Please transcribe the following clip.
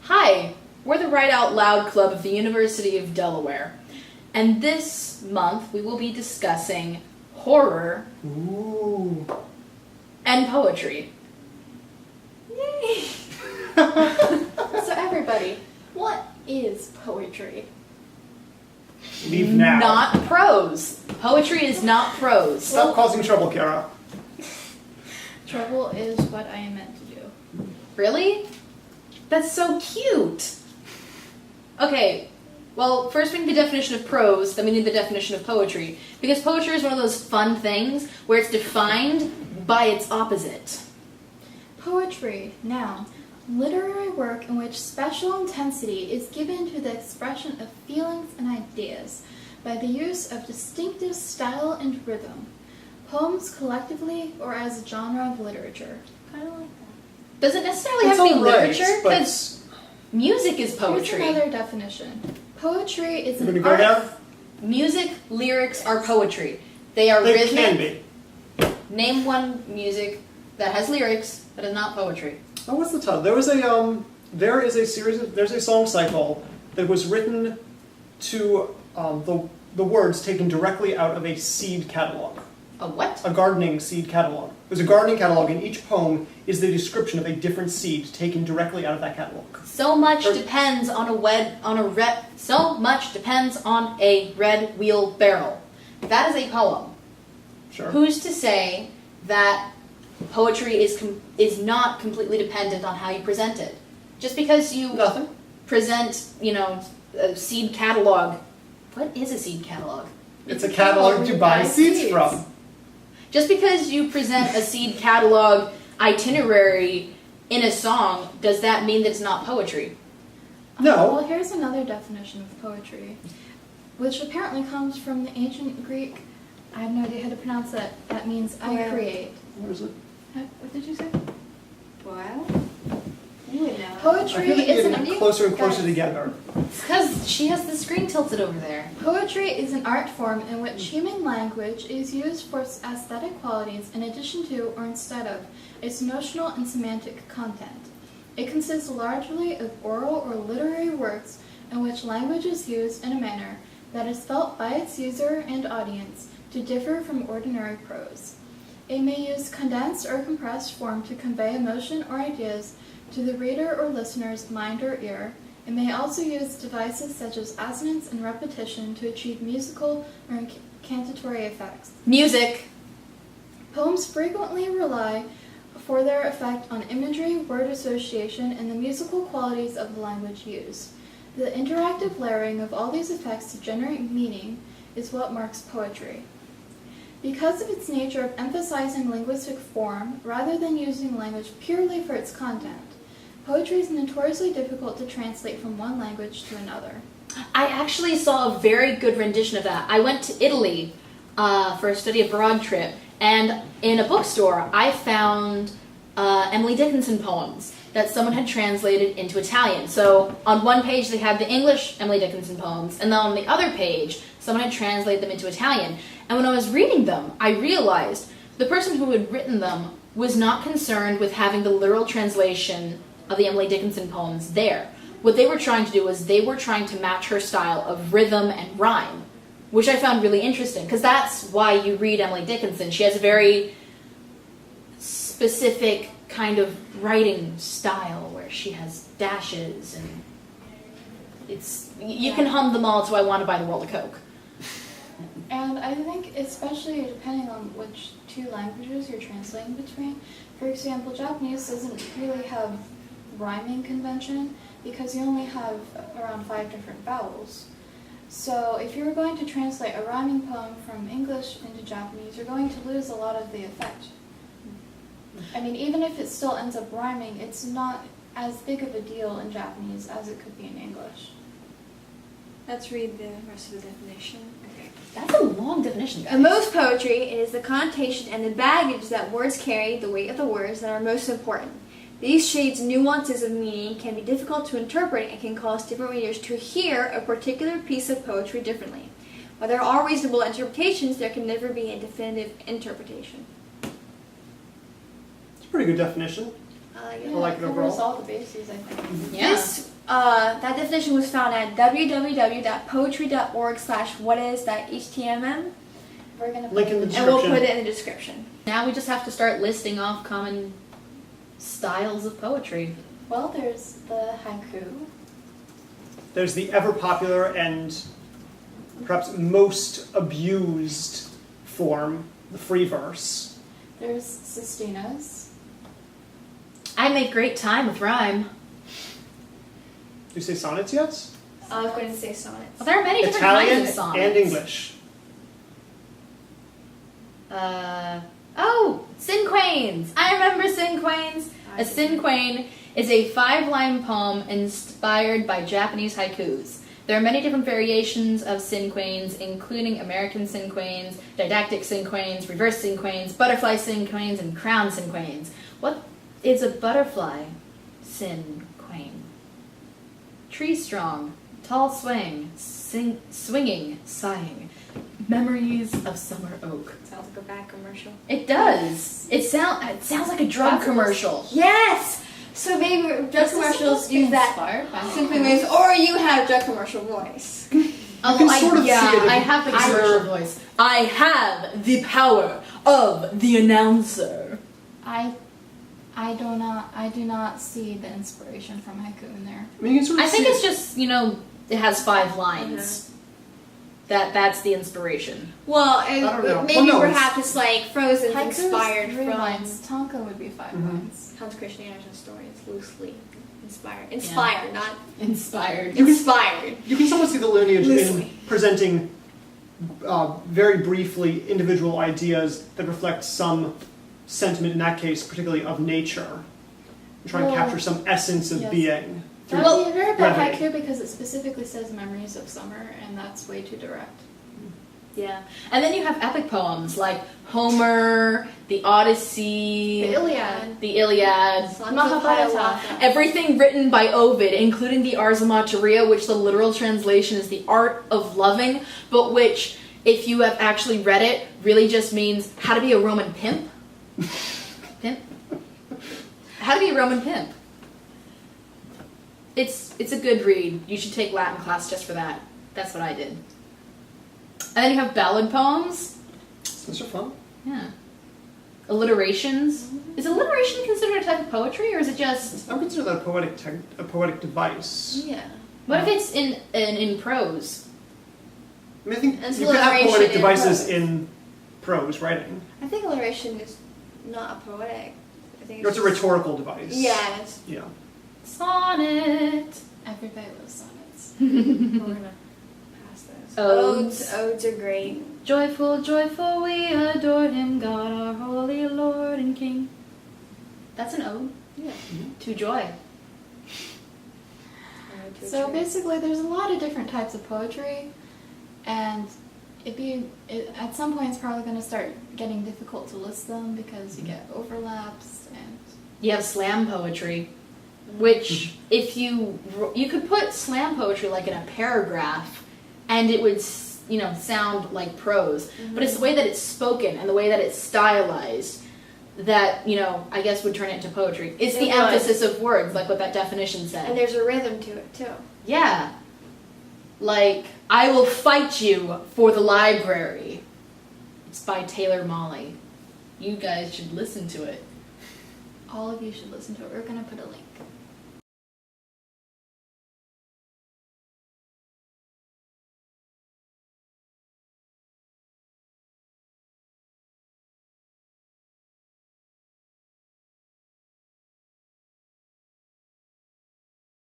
Hi, we're the Write Out Loud Club of the University of Delaware, and this month we will be discussing horror and poetry. Yay! So everybody, what is poetry? Leave now. Not prose. Poetry is not prose. Stop causing trouble, Kara. Trouble is what I am meant to do. Really? That's so cute. Okay, well, first we need the definition of prose, then we need the definition of poetry. Because poetry is one of those fun things where it's defined by its opposite. Poetry, noun, literary work in which special intensity is given to the expression of feelings and ideas by the use of distinctive style and rhythm. Poems collectively or as a genre of literature. Kind of like that. Does it necessarily have to be literature? But Because music is poetry. Here's another definition. Poetry is you an gonna go art. down? Music, lyrics are poetry. They are They rhythmic. can be. Name one music that has lyrics that is not poetry. Oh, what's the title? There's a song cycle that was written to the words taken directly out of a seed catalog. A what? A gardening seed catalog. There's a gardening catalog, and each poem is the description of a different seed taken directly out of that catalog. So much depends on so much depends on a red wheelbarrow. That is a poem. Sure. Who's to say that poetry is not completely dependent on how you present it? Just because you Nothing. present, a seed catalog. What is a seed catalog? It's a catalog to buy seeds from. Just because you present a seed catalog itinerary in a song, does that mean that it's not poetry? No. Well, here's another definition of poetry, which apparently comes from the ancient Greek. I have no idea how to pronounce that. That means I create. Where is it? What did you say? Well, you would know. I Poetry feel like is you're an getting closer and closer guys, together. It's because she has the screen tilted over there. Poetry is an art form in which human language is used for its aesthetic qualities in addition to or instead of its emotional and semantic content. It consists largely of oral or literary works in which language is used in a manner that is felt by its user and audience to differ from ordinary prose. It may use condensed or compressed form to convey emotion or ideas to the reader or listener's mind or ear. It may also use devices such as assonance and repetition to achieve musical or incantatory effects. Music. Poems frequently rely for their effect on imagery, word association, and the musical qualities of the language used. The interactive layering of all these effects to generate meaning is what marks poetry. Because of its nature of emphasizing linguistic form rather than using language purely for its content, poetry is notoriously difficult to translate from one language to another. I actually saw a very good rendition of that. I went to Italy for a study abroad trip, and in a bookstore I found Emily Dickinson poems that someone had translated into Italian. So on one page they had the English Emily Dickinson poems, and then on the other page someone had translated them into Italian. And when I was reading them, I realized the person who had written them was not concerned with having the literal translation of the Emily Dickinson poems there. What they were trying to do was they were trying to match her style of rhythm and rhyme, which I found really interesting, because that's why you read Emily Dickinson. She has a very specific kind of writing style where she has dashes, and you can hum them all to I Want to Buy the World of Coke. And I think especially depending on which two languages you're translating between. For example, Japanese doesn't really have rhyming convention because you only have around 5 different vowels. So if you're going to translate a rhyming poem from English into Japanese, you're going to lose a lot of the effect. I mean, even if it still ends up rhyming, it's not as big of a deal in Japanese as it could be in English. Let's read the rest of the definition. Okay. That's a long definition, guys. In most poetry, it is the connotation and the baggage that words carry, the weight of the words, that are most important. These shades and nuances of meaning can be difficult to interpret and can cause different readers to hear a particular piece of poetry differently. While there are reasonable interpretations, there can never be a definitive interpretation. It's a pretty good definition. I like it. Yeah, like it it covers overall. all the bases, I think. Yeah. This That definition was found at www.poetry.org/whatis.html. We're gonna Link in the And we'll description. put it in the description. Now we just have to start listing off common styles of poetry. Well, there's the haiku. There's the ever popular and perhaps most abused form, the free verse. There's sestinas. I make great time with rhyme. Do you say sonnets yet? I was going to say sonnets. Well, there are many different Italian kinds of sonnets. and English. Cinquains. I remember cinquains. A cinquain is a 5-line poem inspired by Japanese haikus. There are many different variations of cinquains, including American cinquains, didactic cinquains, reverse cinquains, butterfly cinquains, and crown cinquains. What is a butterfly cinquain? Tree strong, tall swing, swinging, sighing. Memories of summer oak. Sounds like a bad commercial. It does. It sounds like a drug commercial. Yes! So maybe drug commercials use that Inspired by simply means, or you have drug commercial voice. Oh, can sort of see it if I you- have the commercial voice. I have the power of the announcer. I do not see the inspiration from haiku in there. I mean, you can sort of I think see it's just, it has 5 lines. That's the inspiration. Well, I don't know. maybe Well, no, perhaps it's like Frozen Haiku inspired is 3 from lines. Tanka would be 5 Mhm. lines. Hans Christian Andersen's story. It's loosely inspired. Inspired, not Inspired. inspired. You can somewhat see the lineage Loosely. in presenting very briefly individual ideas that reflect some sentiment, in that case, particularly of nature. And try and Well, capture some essence of yes. being. That through would be a very bad brevity. haiku because it specifically says memories of summer, and that's way too direct. Yeah. And then you have epic poems like Homer, the Odyssey, The Iliad. the Iliad, Sons of Mahabharata. Hiawatha. everything written by Ovid, including the Ars Amatoria, which the literal translation is the art of loving, but which, if you have actually read it, really just means how to be a Roman pimp. Pimp? How to be a Roman pimp. It's a good read. You should take Latin class just for that. That's what I did. And then you have ballad poems. Those are fun. Yeah. Alliterations. Is alliteration considered a type of poetry, or is it just... I would consider that a poetic device. Yeah. What if it's in prose? I mean, I think It's you can have alliteration poetic in devices prose. in prose writing. I think alliteration is not a poetic. I think It's a rhetorical device. Yeah. It's, Yeah. Sonnet. Everybody loves sonnets. we're gonna pass those. Odes. Odes are great. Joyful, joyful, we adore him, God our holy Lord and King. That's an ode Yeah. to joy. So basically, there's a lot of different types of poetry, and at some point it's probably going to start getting difficult to list them because you get overlaps and. You have slam poetry, which if you could put slam poetry like in a paragraph, and it would sound like prose. But it's the way that it's spoken and the way that it's stylized that I guess would turn it into poetry. It's the It would. emphasis of words, like what that definition said. And there's a rhythm to it too. Yeah. Like, I will fight you for the library. It's by Taylor Molly. You guys should listen to it. All of you should listen to it. We're going to put a link.